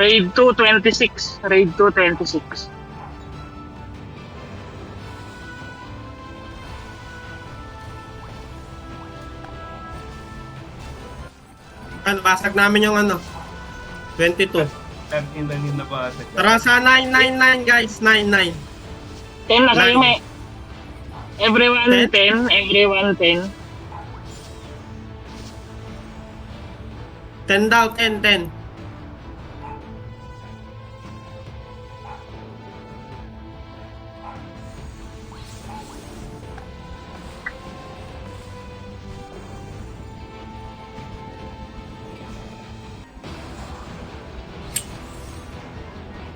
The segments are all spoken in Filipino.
Raid 2, 26. Raid 2, 26. Ano, basag namin yung ano, 22. 13 na yung nabasag. Tara sa 999 guys, 99. 10 na kayo, may. Everyone 10? 10. Everyone 10. 10 daw, 10, 10.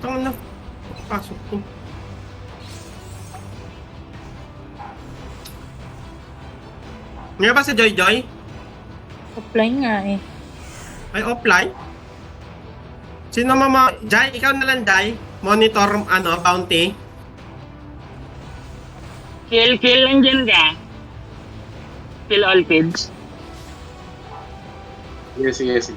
Tama na. Pasok ko. Ngayon ba si Joy Joy? Offline nga eh. Ay, offline? Sino mama? Jai, ikaw na lang, Jai. Monitor, ano, bounty. Kill lang dyan ka. Kill all kids. Sige.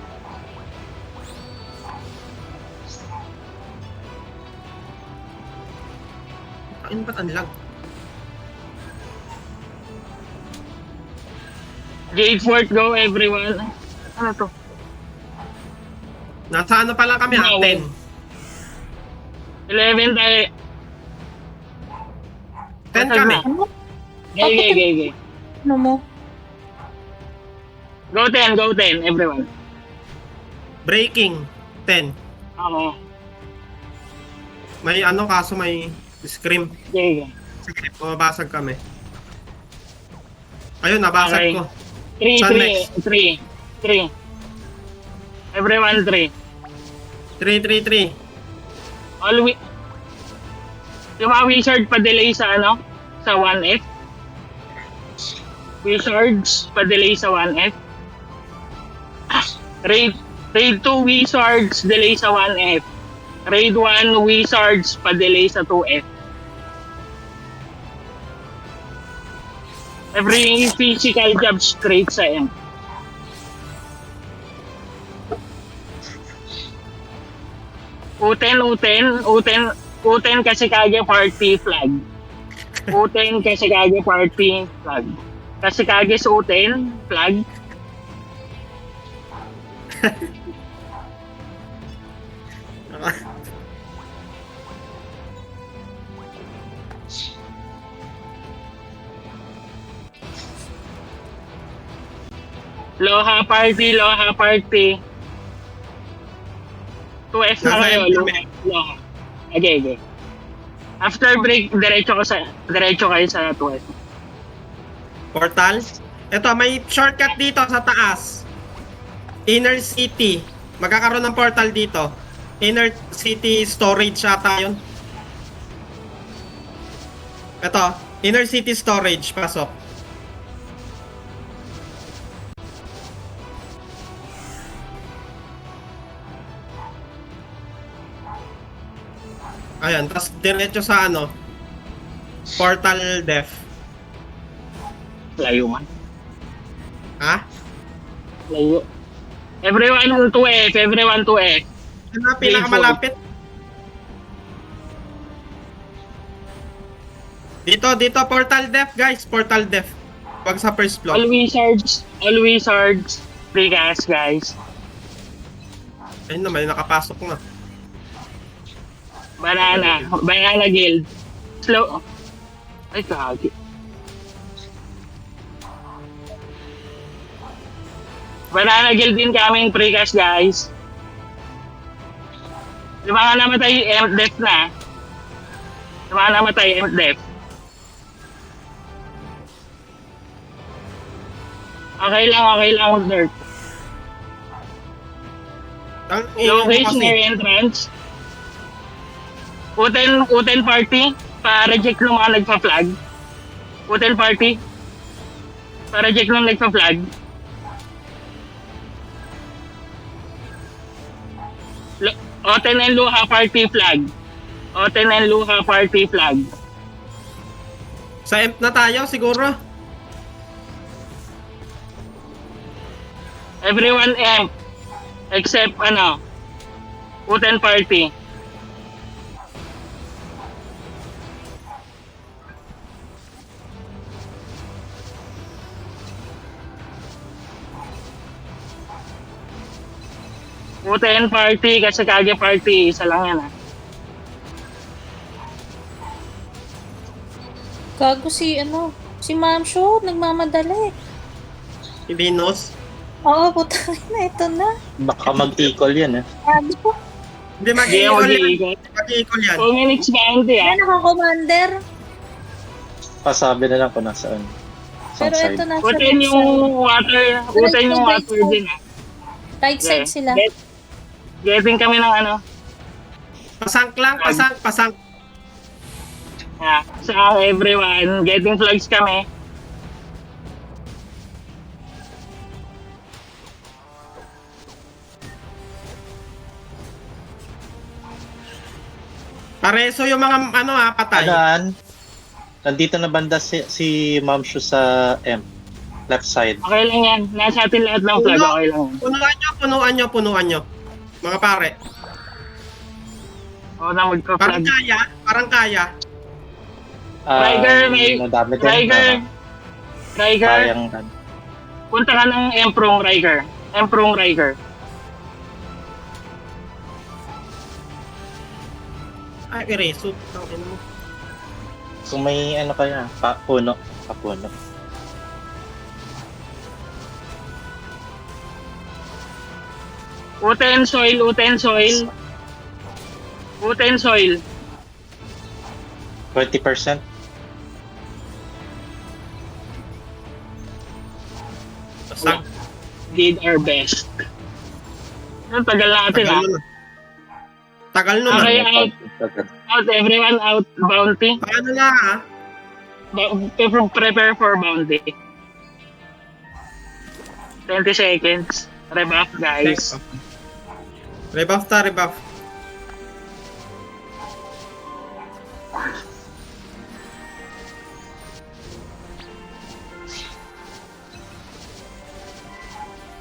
Ayun ba't ang lag? Gate Fort, go everyone. Ano to? Nasa ano pa lang kami, ha? 10. 11 tayo. 10 kami. Ano? Gay. Ano mo? Go 10, everyone. Breaking. 10. Ako. May ano, kaso may scream. Gay. Sige, pumabasag kami. Ayun, nabasag Okay. ko. 3, Saan 3. Everyone 3. 3. All yung mga wizard pa-delay sa ano? Sa 1F. Wizards pa-delay sa 1F. Raid 2 wizards delay sa 1F. Raid 1 wizards pa-delay sa 2F. Every physical job straight sa M. Uten kasi kage party flag. Uten kasi kage party flag. Kasi kage sa uten flag. Loha party. 2F na Nasa kayo, M kami. Loha. Okay. After break, diretso kayo sa 2F. Portal. Ito, may shortcut dito sa taas. Inner City. Magkakaroon ng portal dito. Inner City Storage ata yun. Ito, Inner City Storage. Pasok. Ayan, tapos diretso sa ano, Portal Def. Layo man. Ha? Layo. Everyone 2F. Ano na pinakamalapit? Dito, Portal Def, guys. Portal Def. Pag sa first floor. All wizards. Free gas, guys. Ayun na, may nakapasok na. Banana guild. Slow. Ay, kagi. Banana guild din kaming precast, guys. Yung mga namatay, M-Def na. Yung mga namatay, M-Def. Okay lang, nerd. Ang ingay mo Location kasi. near entrance. Uten party. Pa-reject ng mga nagpa-flag. Uten party. Pa-reject ng nagpa-flag. Oten and Luha party flag. Oten and Luha party flag. Sa EMP na tayo, siguro. Everyone amp. Except, Uten Party. Uten Party, Kashikage Party. Isa lang yan, ah. Gago si Ma'am Shu, nagmamadali. Si Venus. Oo, putang na, ito na. Baka mag-equal yan eh. Gago. Hindi Hindi mag-equal ako yan. mag-iikot. Mag-equal yan. 2 minutes bounty, ah. Yan ako, Commander. Pasabi na lang kung nasaan. Pero Saan ito side. na sa Uten right yung side. water. Uten yung water din, ah. Right side sila. Getting kami ng Pasang lang, pasang. sa everyone. Getting flags kami. Pareso yung mga patay. Anan, nandito na banda si Ma'am Shu sa M. Left side. Okay lang yan. Nasa atin lahat ng flag. Okay lang yan. Punuan nyo. Mga pare. Oo na Parang magpa-flag. kaya. Riker, may- Madami din. Riker. Riker. Sayang. Punta ka ng Emperong Riker. Emperong Riker. Ay, ereso. Tangin mo. Kung may kaya, papuno. Uten Soil. Uten Soil. 20%. Pasang. Did our best. Ang tagal natin, ah. Tagal nun. Okay, ah. out. Everyone out. Bounty. Paano na ha? Prepare for bounty. 20 seconds. Rebuff, guys. Rebuff.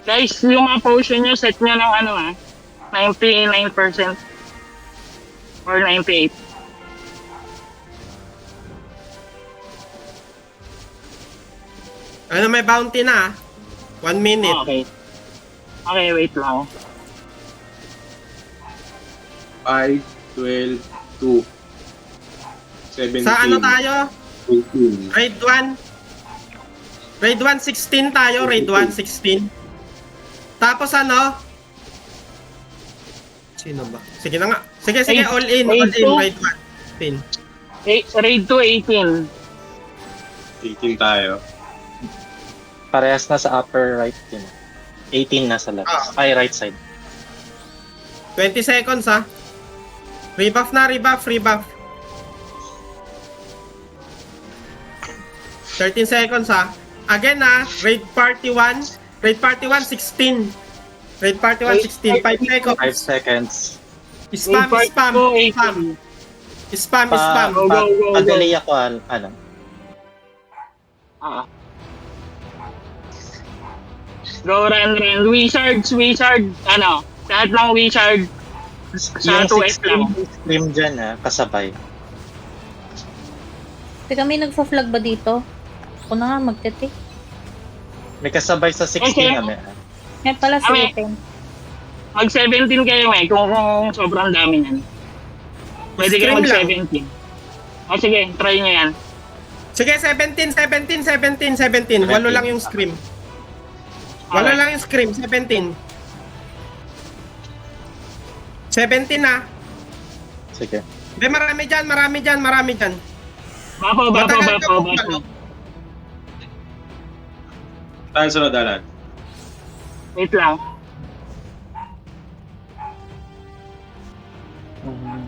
Guys, yung mga potion nyo, set nyo ng 99% or 98. May bounty na 1 minute. Okay, wait lang. 5, 12, 2, 17, Sa tayo? 18. Raid 1. Raid 1, 16 tayo. Raid 1, 16. Tapos Sino ba? Sige na nga. Sige, all in. Raid Raid 2. 1. 16. Raid 2, 18. 18 tayo. Parehas na sa upper right din. 18 na sa left. Ay, right side. 20 seconds ha. Rebuff. 13 seconds ha. Again Raid Party 1. Raid Party 1, 16. Raid Party 1, 16. 5 seconds. 5 seconds. Spam. Go. Pag-delay ako, Go, run. Wizard. Lahat ng wizard. Sa Yung 2S lang. 16 stream dyan, kasabay. Teka, may nagpa-flag ba dito? Ako na nga, magte-take. May kasabay sa 16 Okay. kami. Yan pala si Kami. Uten. Mag 17 kayo kung sobrang dami niyan. Pwede kayo Stream mag lang. 17. Sige, try nyo yan. Sige, 17. Walo lang yung scream. Walo lang yung scream, 17. 17 na. Sige. Marami dyan. Bapo. Matagal ka po pala. Tayo sunod, Alan. Wait lang. Mhm.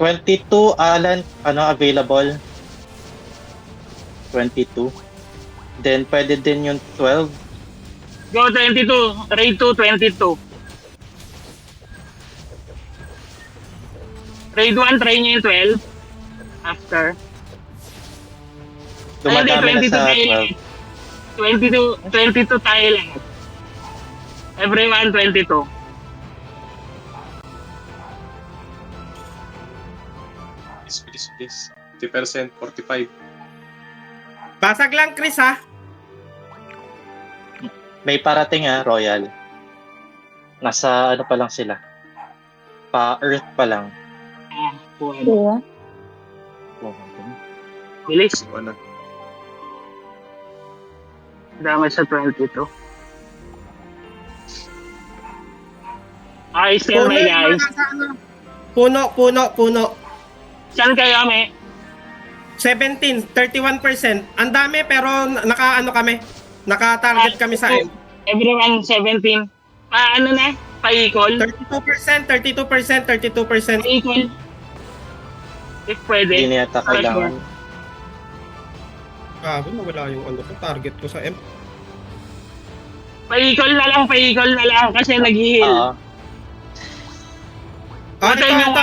22, Alan, available? 22. Then, pwede din yung 12. Go 22. Raid 2, 22. Raid 1, try nyo yung 12. After. Dumadami na sa 12. 22 tayo lahat. Everyone 22. Please. 50%, 45. Basag lang, Chris, ha? May parating Royal. Nasa ano pa lang sila. Pa-Earth pa lang. Kuha. Oo. Bilis. Ano? Dami sa 22. Okay, still Puno may yung guys. mga sa ano. Puno. Saan kayo, may? 17, 31%. Ang dami pero naka-ano kami. Naka-target kami sa M. Everyone 17. Ano na? Pa-equal? 32%, 32%. Pa-equal. If pwede. Hindi na yata kailangan. Nawala yung ano ko, target ko sa M. Pa-equal na lang kasi nag-heal. Ito. yung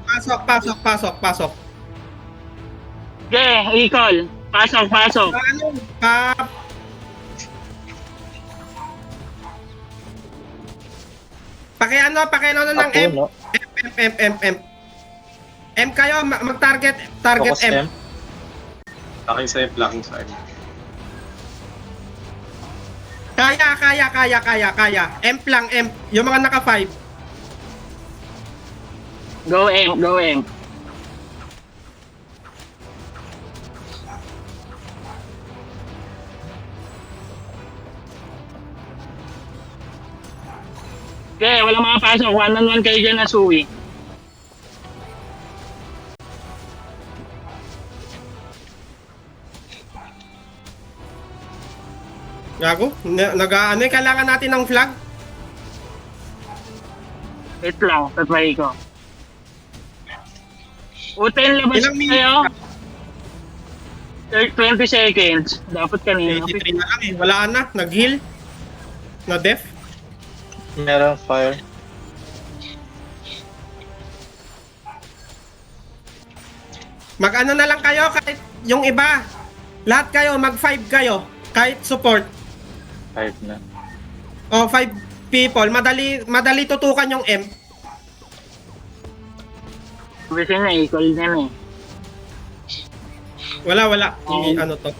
Pasok. Okay, equal. Pasok. Ano? Pakiano ng M. No? M. M kayo, mag-target. Target Focus M. Lacking sa M, lacking sa M. Kaya. M lang, M. Yung mga naka-5. Go M. Okay, wala makapasok. 1-on-1 kayo dyan na suwi. Gago, nag-ano kailangan natin ng flag? Wait lang, tatry ko. Uten, labas Ilang kayo. minutes? 20 seconds. Dapat kanina. 83 na lang eh. Wala na, nag-heal. Na-def. Meron fire. Mag-ano na lang kayo kahit yung iba. Lahat kayo, mag-5 kayo. Kahit support. 5 na. O, 5 people. Madali tutukan yung M. Kasi na, equal na eh. Wala. Ano to.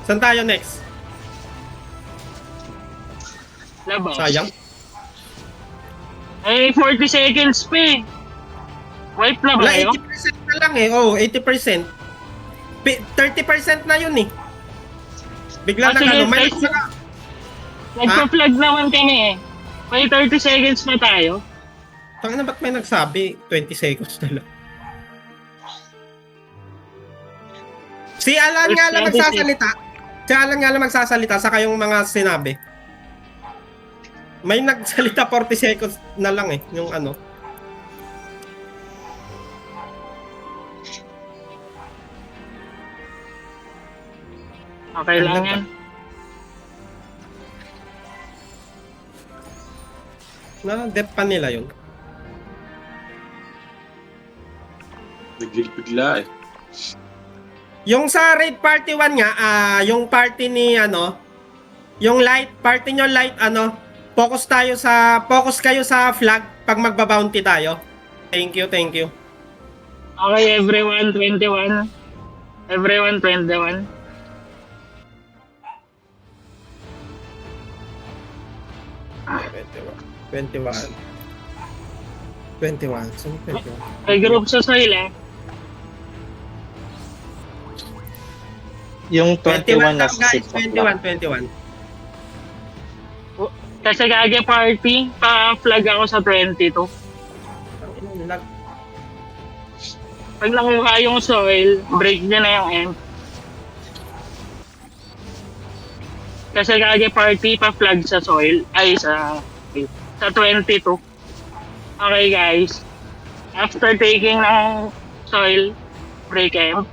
Saan tayo next? Labas. Sayang. Eh, 40 seconds pa eh. Wipe na ba Wala, kayo? 80% na lang eh. Oh, 80%. 30% na yun eh. Bigla na Sige, ano. May guys. Nagpa-flag naman kami eh. May 30 seconds na tayo. Tangina, ba't may nagsabi 20 seconds na lang? Si Alan nga lang magsasalita. Si Alan nga lang magsasalita sa kayong mga sinabi. May nagsalita 40 seconds na lang eh. Yung ano. Okay lang yan. Na-dep pa nila yun. Nag-heal bigla eh. Yung sa raid party 1 nga, yung party ni ano, yung light, party nyo light ano, focus kayo sa flag pag magba-bounty tayo. Thank you. Okay, everyone 21. Everyone 21. 21. Saan 21? May group sa soil eh. Yung 21 na guys, 6 21. Kasi gage party, pa-flag ako sa 22. Pag nakuha yung soil, break nyo na yung M. Kasi gage party, pa-flag sa soil, ay sa 22. Okay guys, after taking ng soil, break M.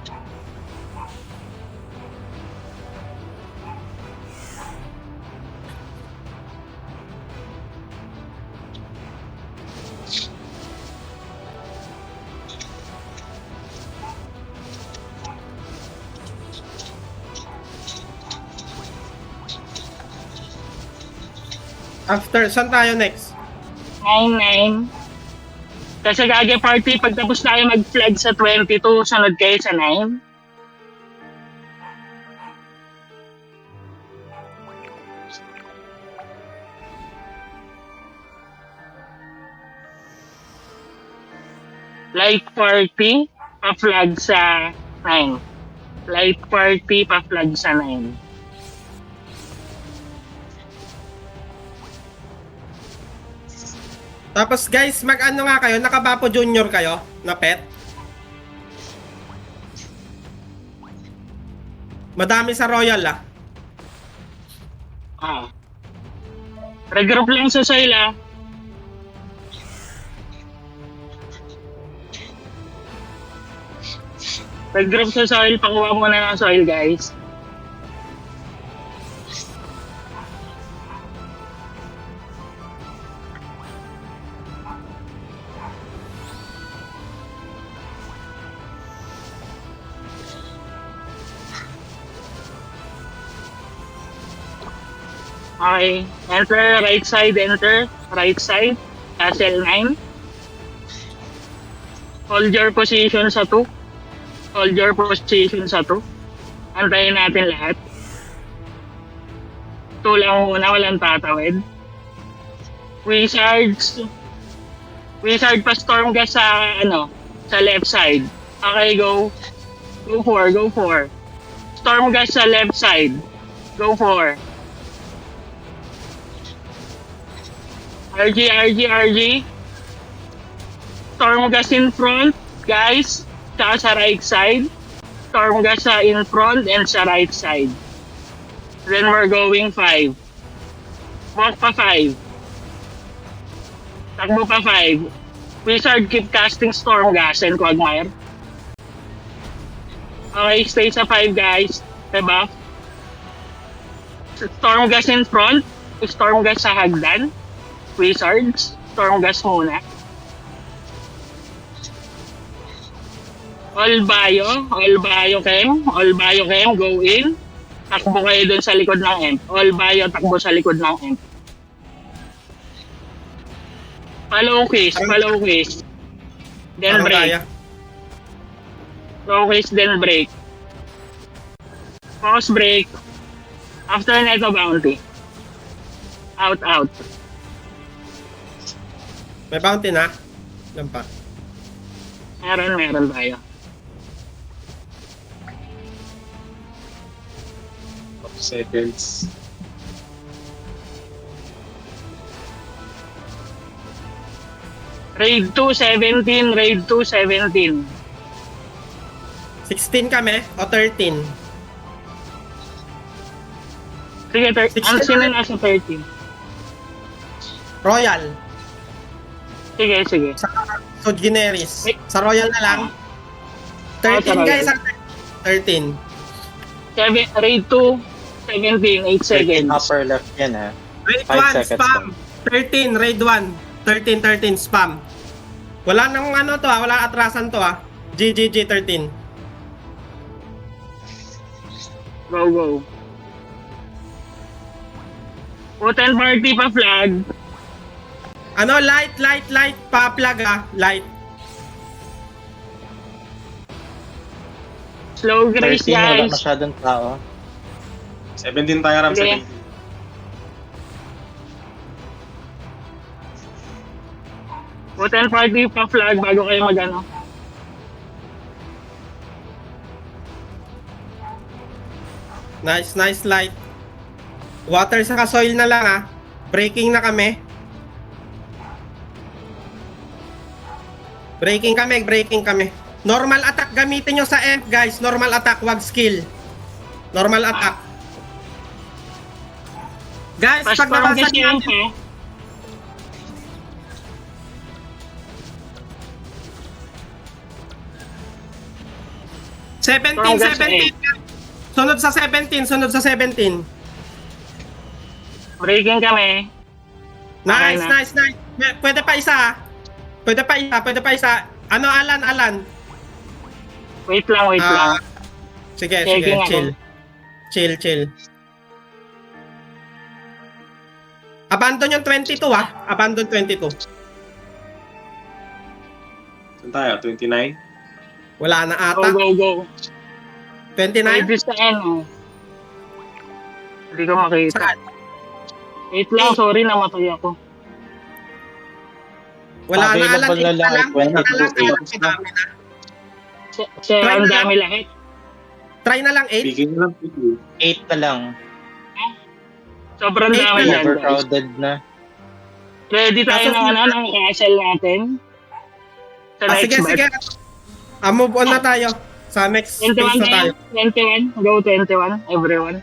After, saan tayo next? 9-9. Kasi Kage Party, pag tapos tayo mag-flag sa 22, sunod kayo sa 9. Light Party, pa-flag sa 9. Light Party, pa-flag sa 9. Tapos guys, mag-ano nga kayo, nakabapo junior kayo na pet? Madami sa Royal ah. Ah. Regroup lang sa soil ah. Regroup sa soil, pakuha muna ng soil guys. Okay, enter right side, enter right side, castle 9. Hold your position sa 2. Hold your position sa 2. Antayin natin lahat. 2 lang muna, walang tatawid. Wizards. Wizard pa storm ka sa, sa left side. Okay, go. Go for. Storm gas sa left side. Go for. RG. Storm gas in front, guys. Tsaka sa right side. Storm gas sa in front and sa right side. Then we're going 5. Walk pa 5. Takbo pa 5. Wizard keep casting storm gas and quagmire. Okay, stay sa 5 guys. Diba? Storm gas in front. Storm gas sa hagdan. Wizards. Storm gas muna. All bio chem, go in. Takbo kayo dun sa likod ng amp. All bio, takbo sa likod ng amp. Follow quiz. Then Ano break. kaya? Follow quiz, then break. Pause break. After neto bounty. Out. May bounty na? Yan pa. Meron tayo. Seconds. Raid 217. 16 kami o 13? Sige, 16 ang sino nasa 13? Royal. Sige. So generis. Wait. Sa Royal na lang. 13 sa Royal. guys. 13. Raid 2, 17, 8 seconds. Upper left yan ha. Raid 5 1, seconds spam. 13, raid 1. 13, spam. Wala nang to wala atrasan to GGG 13. Go. Hotel party pa flag. Light, pa-plug light. Slow grace 13 wala guys. masyadong tao. 17 tayo, Ram. Okay. 17. Hotel party pa flag bago kayo mag-ano. Nice light. Water sa soil na lang Breaking na kami. Breaking kami. Normal attack gamitin nyo sa amp guys. Normal attack, wag skill. Normal attack. Guys, pag Pastor nabasa kasi nyo yung pa. Strongest 17. Sunod sa 17. Breaking kami. Nice. Okay Pwede pa isa. Ano, Alan? Wait lang. Sige, Checking ako. chill. Abandon yung 22 ah. Abandon 22. Saan tayo? 29? Wala na Go, ata. go, go. 29? Pwede sa ano. Hindi ko makita. Saan? Wait lang, sorry, namatay ako. Wala na Alan. Available na 8 lang, lang. 22, Wala na Alan. 8 na. Madami na. Sa Try ang na dami lahat. Try na lang 8. Speaking lang. 8 na lang. Sobrang Eight dami na yan, guys. Overcrowded na. Ready tayo Kaso- ng ano, ng castle natin. Sa next Sige, batch. sige. Move on na tayo. Sa next 21 phase na tayo. tayo. 21. Go 21, everyone.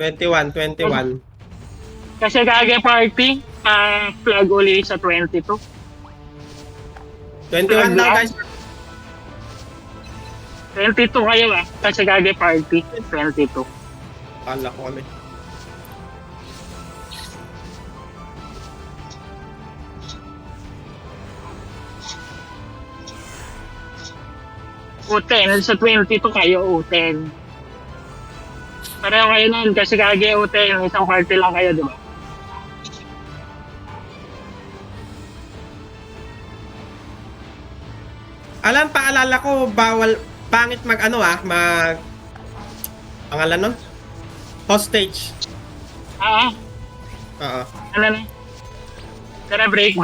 21. Kasi kage party, flag uli sa 22. 21 daw guys. 22 kayo kasi kage party, 22. Kala ko kami. U10, sa 22 kayo U10. Pareho kayo nun kasi kage U10, isang party lang kayo, di ba? Alam, paalala ko, bawal, pangit mag pangalan nun? Hostage. Oo. Ano na? Tara, break.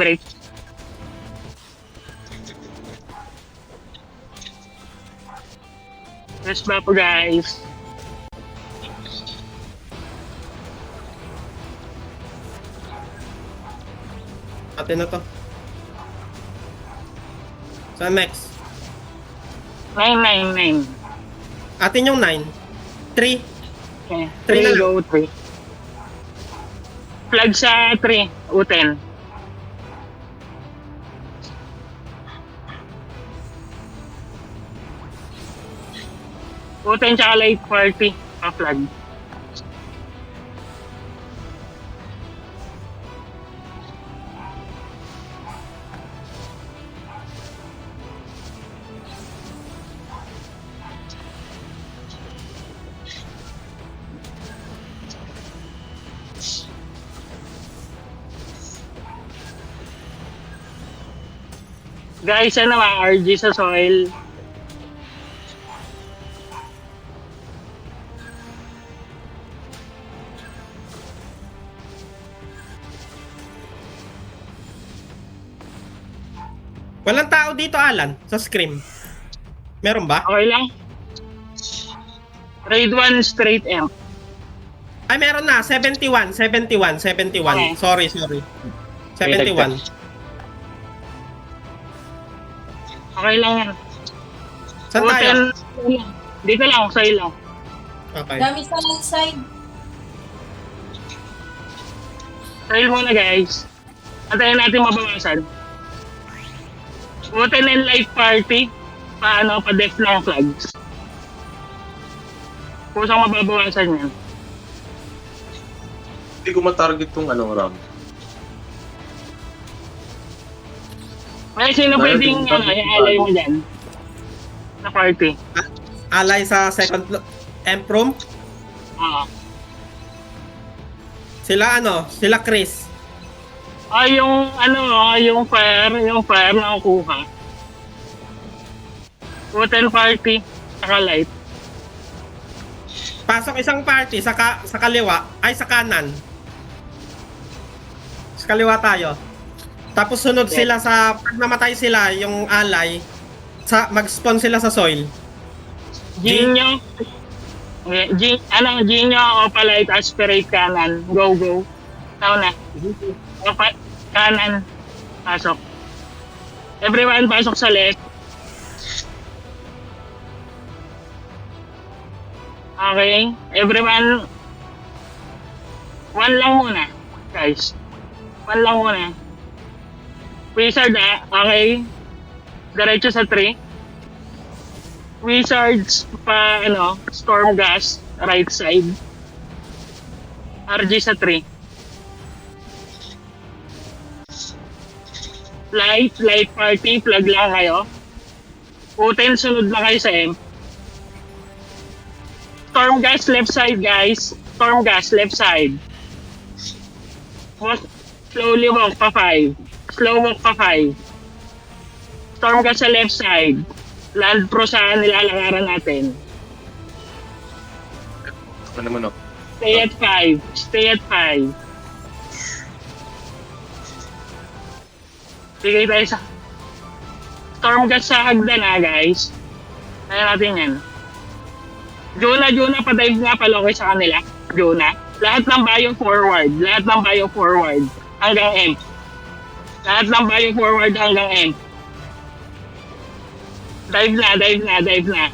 Yes ba po, guys? Atin na to. Sa next. 9. Atin yung 9. 3. Okay. Three na 3, go 3. Flag sa 3, U10. U10 tsaka light party, pa-flag. Guys, ano RG sa soil. Walang tao dito, Alan, sa scrim. Meron ba? Okay lang? Raid 1 straight M. Ay, meron na. 71. Okay. Sorry. 71. Okay lang yan. Saan tayo? Dito lang, sa'yo lang. Okay. Dami sa side. Sa'yo muna guys. Antayin natin mabawasan. Hotel and light party. Pa-def ng flags. Kusang mababawasan yan. Hindi ko matarget tong Ram. May sino Meron pwedeng din i-alay mo dyan? Sa party. Alay sa second room. Oo. Sila Chris. Yung fire na kukuha. Hotel party, saka light. Pasok isang party sa kaliwa, ay sa kanan. Sa kaliwa tayo. Tapos sunod sila pag namatay sila, yung alay, mag-spawn sila sa soil. Genio. Genio, Opalite, Aspirate, kanan. Go. Tao na. Kanan. Pasok. Everyone, pasok sa left. Okay. Everyone, one lang muna, guys. One lang muna. Wizard, okay. Diretso sa 3. Wizards storm gas, right side. RG sa 3. Light party, plug lang kayo. U10, sunod na kayo sa M. Storm gas left side, guys. Storm gas left side. Walk, slowly walk pa 5. Slow walk pa 5. Storm gas sa left side. Land pro sa nilalakaran natin. Ano naman, oh. Stay at 5. Stay at 5. Bigay tayo sa... Storm gas sa hagdan guys. Kaya natin yan. Juna, padive nga paloke sa kanila. Juna. Lahat ng bio forward. Lahat ng bio forward. Hanggang M. Lahat ng bio forward hanggang M. Dive na.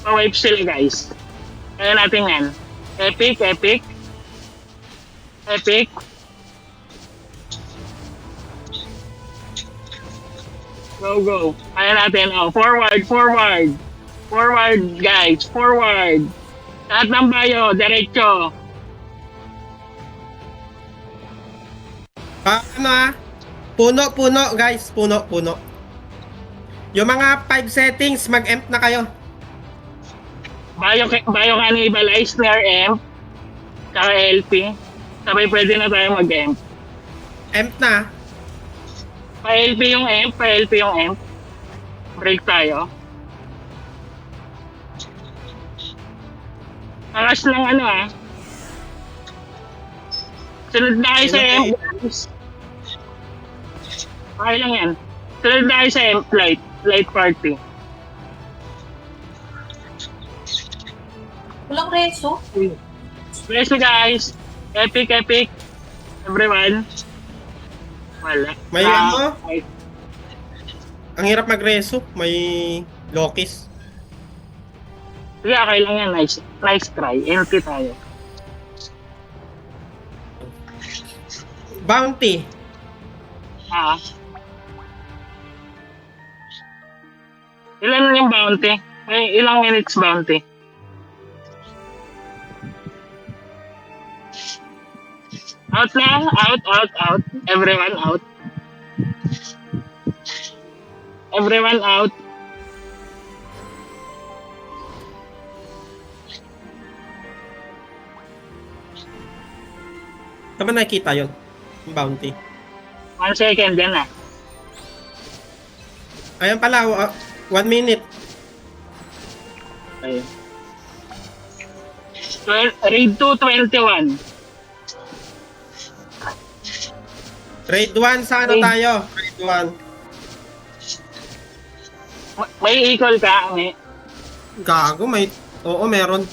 Pa-wipe sila guys. Kaya natin yan. Epic. Go. Kaya natin. Oh, forward. Forward, guys. Forward. Lahat ng bayo. Diretso. Puno, guys. Puno. Yung mga 5 settings, mag-emp na kayo. Bayo cannibalize, snare M. Saka LP. Sabay pwede na tayo mag-M. Emp na. Pa-LP yung M. Break tayo. Akas lang Sunod na kayo sa M, guys. Okay lang yan. Sunod na kayo sa M, light party. Walang reso. Bless you guys. Epic. Everyone. Wala. May ay, Ang hirap mag-reso. May Lokis. Sige, okay lang yan. Nice try. Empty tayo. Bounty. Ilan yung bounty? Ilang minutes bounty? Out na. Out. Everyone out. Tama nakikita yun. Yung bounty. 1 second yan Ayan pala, 1 minute. Ayun. Raid 2, 21. Raid 1 sa ano Raid- tayo? Raid 1. May equal ka? Gago, may... Oo, meron.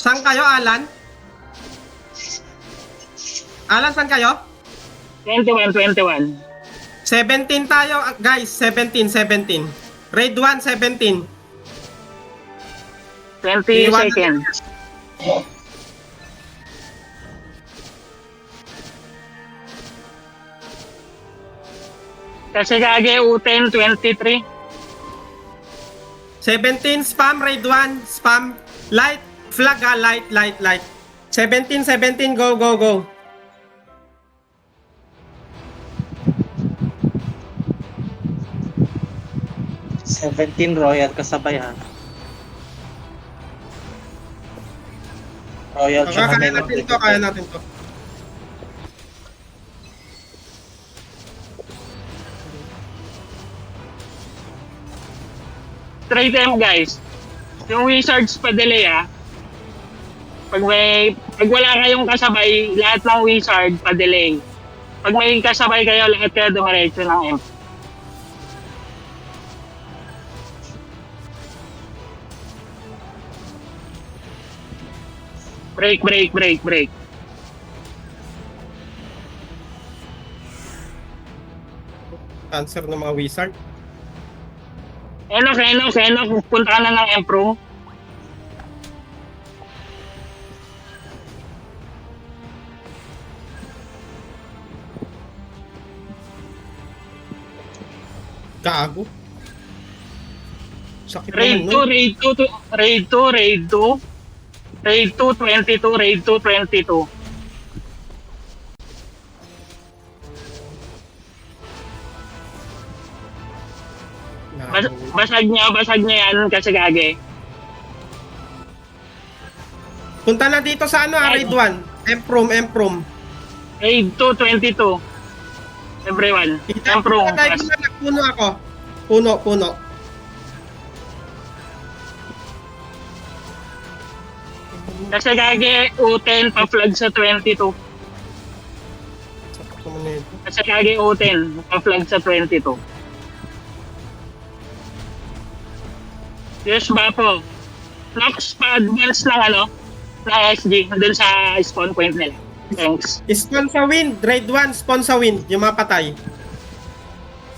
Saan kayo, Alan? Alan, saan kayo? 21. 17 tayo, guys. 17. Raid 1, 17. 20 seconds. Kasi kage U10, 23. 17, spam, raid 1, spam. Light, flag light. 17, go. 17 Royal kasabay ha. Royal tsaka Kaya natin to. Straight M guys. Yung wizards pa delay Pag wala kayong kasabay, lahat ng wizard pa delay. Pag may kasabay kayo, lahat kayo dumiretso ng M. Break. Answer ng mga wizard. Enok, punta ka na ng Empro. Gago. Sakit Raid naman, no? 2, Raid 2, 22. Basag niya yan kasi gagi. Punta na dito sa ano, raid 1. Emprom. Raid 2, 22. Everyone. Emprom. Puno ako. Puno. Kasi gagi, U10 pa-flag sa 22. Kasi gagi, U10 pa-flag sa 22. Yes ba po? Nox pa-advance ng na SG dun sa spawn point nila. Thanks. Spawn sa wind. Raid 1, spawn sa wind. Yung mapatay.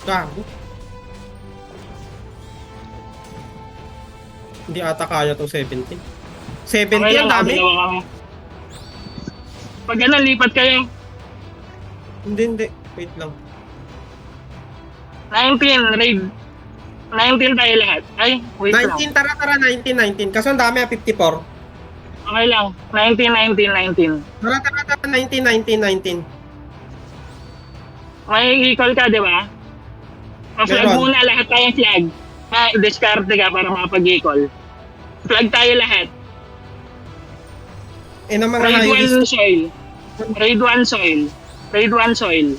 Gago. Hindi ata kaya itong 17. 70 Okay ang lang, dami. dalawa kami. Pag ganun, lipat kayo. Hindi. Wait lang. 19, raid. 19 tayo lahat. Ay, wait lang. 19, tara, 19. Kaso ang dami 54. Okay lang. 19. Tara, 19. May equal ka, di ba? Pa-flag Meron. muna lahat tayong flag. Discard ka para makapag-equal. Flag tayo lahat. Ng mga Raid high 1 risk. soil. Raid 1 soil. Raid 1 soil.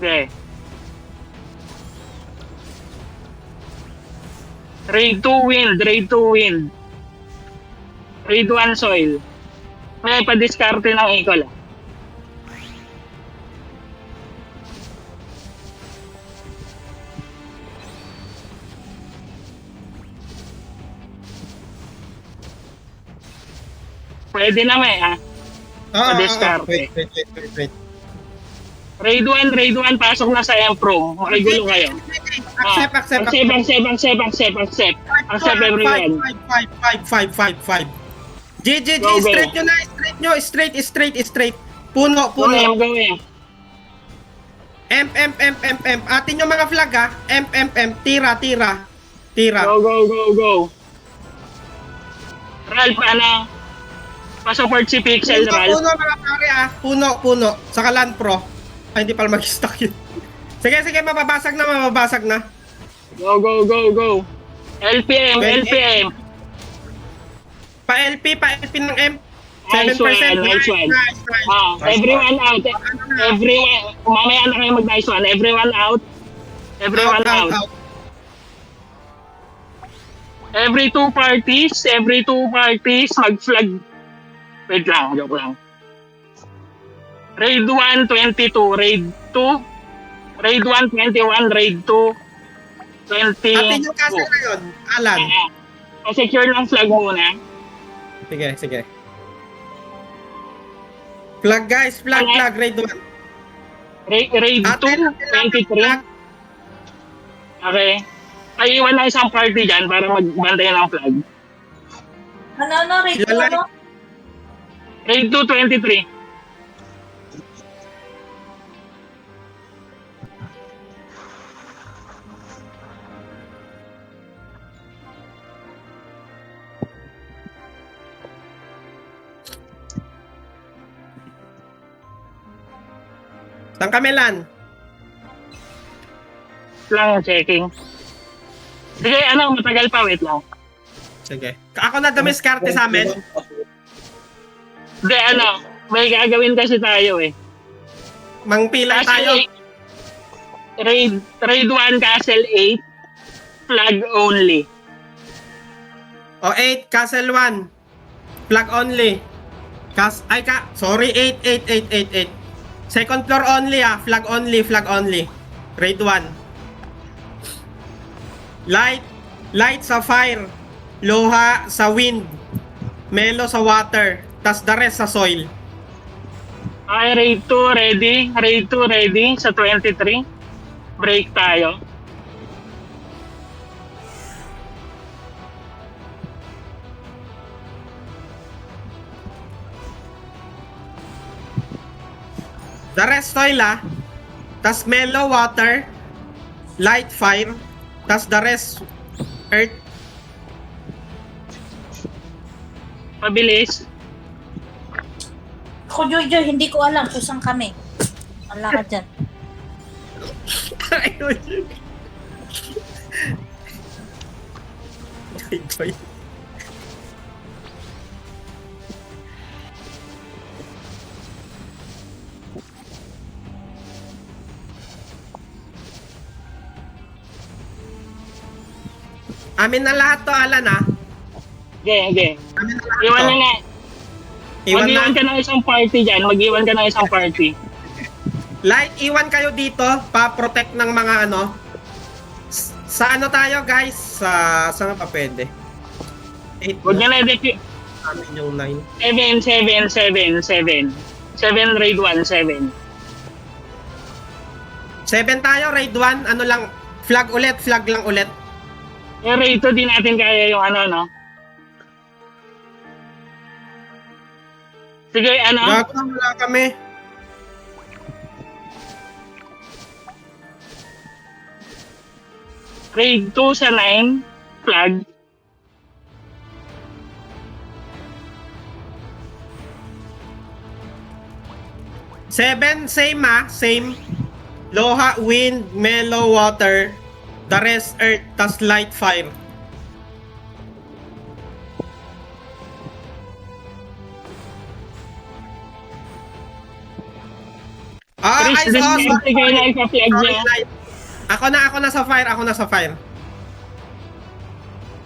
Okay. Raid 2 wind. Raid 1 soil. May pa-discarte ng equal. Pwede na may Pa-discard. Wait. Raid 1, pasok na sa Empro. Makigulo kayo. Accept. Accept everyone. 5. GG, Go. straight nyo. Straight. Puno. Go em. M. Atin yung mga flag ha. M. Tira. Go. Ralph, pa-support si Pixel, Ralph. Puno mga pare ah. Puno. Saka Land Pro. Ay, hindi pala mag-stock yun. Sige, mababasag na. Go. LPM. Pa-LP ng M. 7%. Nice one. Nice. Everyone out. Mamaya na kayo mag-nice one. Everyone out. Out. Every two parties, mag-flag. Wait lang, joke lang. Raid 1, 22. Raid 2, Raid 1, 21. Raid 2, 20. Atin yung kasi na yun, Alan. Secure lang flag muna. Sige. Flag guys, flag, Raid 1. Raid 2, 23. Okay. Paiwan na isang party dyan para magbantay ng flag. Rate mo? Raid 2, 23. Saan kami, Lan? Lang checking. Sige, matagal pa, wait lang. Sige. Ako na dumiskarte sa amin. Hindi, may gagawin kasi tayo eh. Mangpila tayo. Raid 1, Castle 8, flag only. O 8, Castle 1. Flag only. Sorry, 8. Second floor only flag only. Raid 1. Light sa fire. Loha sa wind. Melo sa water. Tas the rest sa soil. Okay, Raid 2 ready. Raid 2 ready sa 23. Break tayo. The rest soil Tas mellow water. Light fire. Tas the rest earth. Pabilis. Ako, Jojo, hindi ko alam kung saan kami. Wala ka dyan. Ayun. Joy. Amin na lahat to, Alan, ha? Okay. Amin na lahat Iwan to. na nga. Iwan na. Mag-iwan ka ng isang party dyan. Mag-iwan ka ng isang party. Like, iwan kayo dito pa-protect ng mga ano. Sa ano tayo, guys? Saan pa pwede? 8 Huwag nyo na i-defuse. Amin yung 9. 7, 7, 7, 7. 7 raid 1, 7. 7 tayo, raid 1. Ano lang, flag lang ulit. Yung raid 2, di natin kaya yung ano, no? Sige, ano? Gago, wala kami. Raid 2 sa 9. Flag. Seven, same same. Loha, wind, mellow, water. The rest, earth, tas light, fire. Chris, discarte kayo na ipa-flag niya. Ako na sa fire,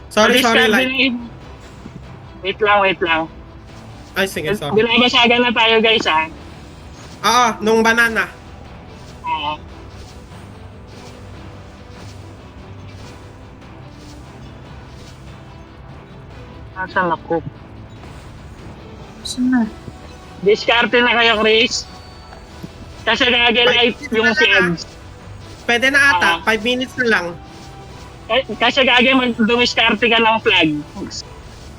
Sorry, Discarte light. na wait lang. Ay, sige, sorry. Binabasagan na tayo, guys, ha? Oo, nung banana. Ah. Asan ako? Saan na? Discarte na kayo, Chris. Kasi gagalight yung flags. Pwede na ata, 5 minutes na lang. Kasi dumiskarte ka ng flag.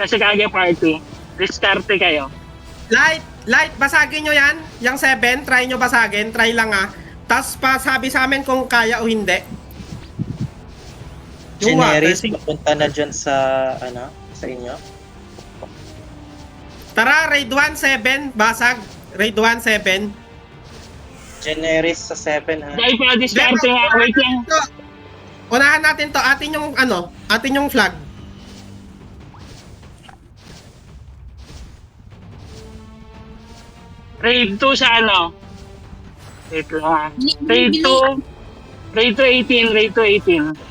Kasi party. Discarte kayo. Light, basagin nyo yan. Yung 7, try nyo basagin. Try lang Tapos sabi sa amin kung kaya o hindi. Yung Generis, water, papunta na dyan sa, ano, sa inyo. Tara, raid 1, 7. Basag. Raid 1, 7. Generis sa 7, ha? Dahil pa discarte nga. Wait lang. Unahan natin to. Atin yung flag. Raid 2 sa ano? Wait lang, ha? Raid 2. Raid 2 18. Raid 2 18.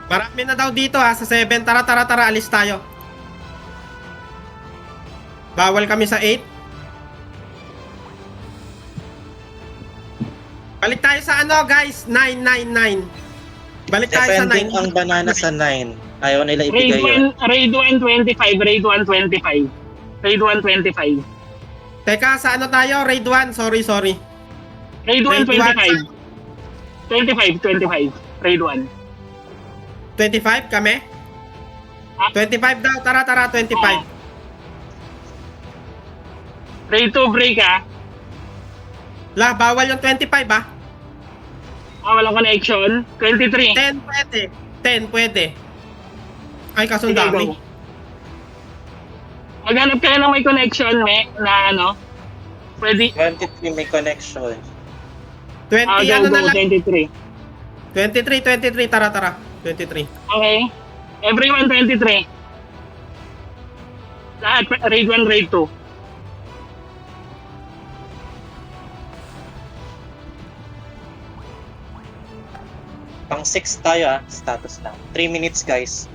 Marami na daw dito sa 7. Tara, alis tayo. Bawal kami sa 8. Balik tayo sa ano, guys? 9. Balik tayo sa 9. Defending ang banana sa 9. Ayaw nila ibigay yun. Raid 1 25. Raid 1 25. Raid 1 25. Teka, sa ano tayo? Raid 1. Sorry. Raid 1 Raid 25. 25. Raid 1. 25 kami? 25 daw. Tara, 25. Raid 2 break, ha? Bawal yung 25 Walang connection. 23. 10 pwede. 10 pwede. Ay, kaso Sige, dami. go. Maghanap kayo ng may connection, na ano? Pwede. 23 may connection. 20 Go, ano na go, lang. 23. 23. Tara. 23. Okay. Everyone 23. Lahat, raid 1, raid 2. Pang 6 tayo, status lang. 3 minutes, guys.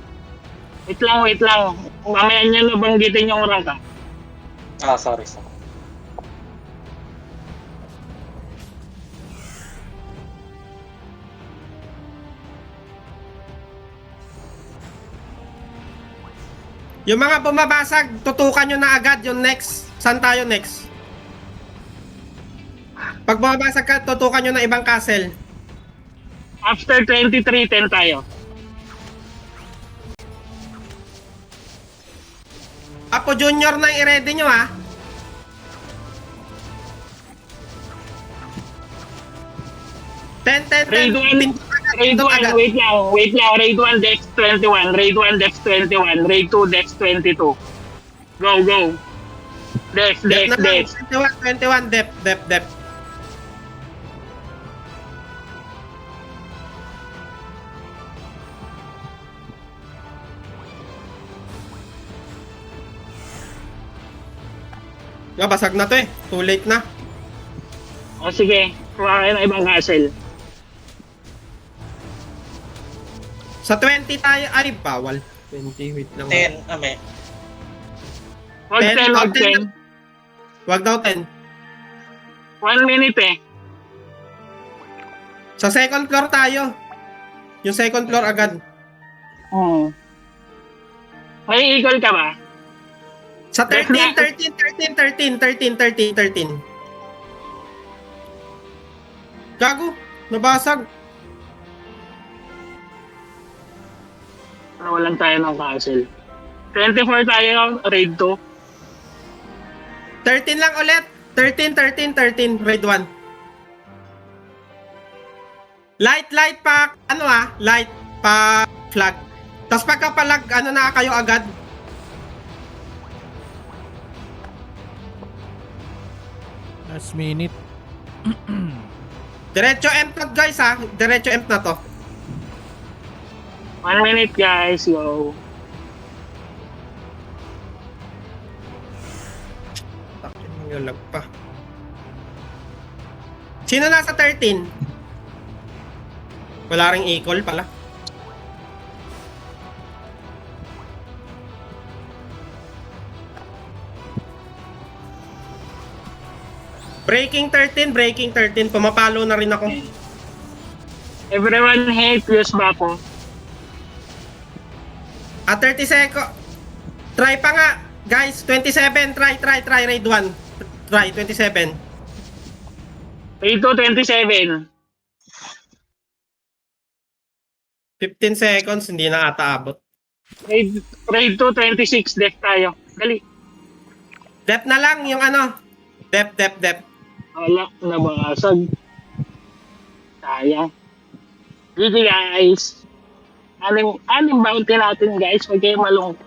Wait lang. Mamaya nyo nabanggitin yung rank, ha? Sorry. Yung mga bumabasag, tutukan nyo na agad yung next. Saan tayo next? Pag bumabasag ka, tutukan nyo na ibang castle. After 23, 10 tayo. Apo Junior na i-ready nyo 10, 10, 10. Raid 1, Raid 1, wait lang. Raid 1, Dex 21. Raid 1, Dex 21. Raid 2, Dex 22. Go. Dex. 21, dep. Basag na to eh. Too late na. O sige, kuha kayo ng ibang castle. Sa 20 tayo, ay bawal. 20, wait lang. 10, ame. Wag 10. Wag daw 10. 1 minute eh. Sa second floor tayo. Yung second floor agad. May eagle ka ba? Sa 13. Gago, nabasag. Nawalan tayo ng castle. 24 tayo, raid 2. 13 lang ulit. 13, raid 1. Light pa, light pa flag. Tapos pagkapalag, na kayo agad. Last minute. Diretso M na guys ha. Diretso M na to. 1 minute guys, go. Takin mo yung lag pa. Sino nasa 13? Wala ring equal pala. Breaking 13. Pumapalo na rin ako. Everyone hate use Bako. 30 seconds. Try pa nga. Guys, 27. Try. Raid 1. Try, 27. Raid 2, 27. 15 seconds, hindi na ata abot. Raid 2, 26. Death tayo. Dali. Dep na lang yung Dep. Wala, nabasag. Sayang. GG guys. Anim bounty natin guys. Huwag kayo malungkot.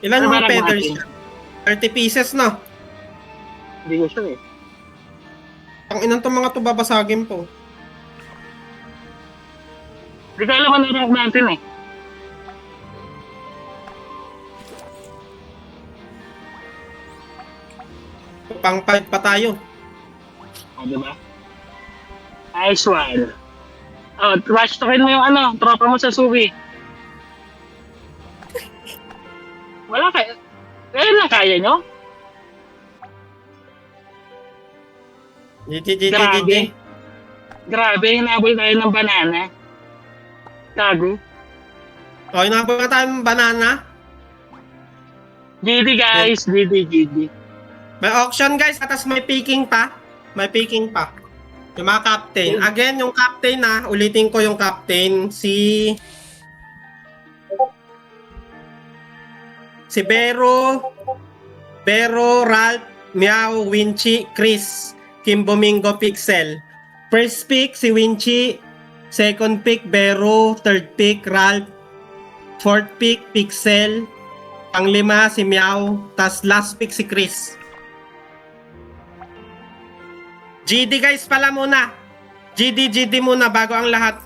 Ilan yung Ano ba feathers? natin? 30 pieces, no? Hindi ko sure eh. Ang inang to mga to babasagin po. Hindi ko alam ano rank natin eh. Pang 5 pa tayo. O, diba? Nice one. Oh, trash talkin mo yung tropa mo sa Subi. Wala kaya. Kaya na kaya nyo? GG. Grabe, hinabol tayo ng banana. Gago. O, inabot na tayo ng banana. GD guys, GD. May auction guys, atas may picking pa. Yung mga captain. Again, yung captain ulitin ko yung captain. Si Bero, Ralph, Meow, Winchi, Chris, Kim Domingo, Pixel. First pick si Winchi, second pick Bero, third pick Ralph, fourth pick Pixel, panglima si Meow, tas last pick si Chris. GD guys pala muna. GD muna bago ang lahat.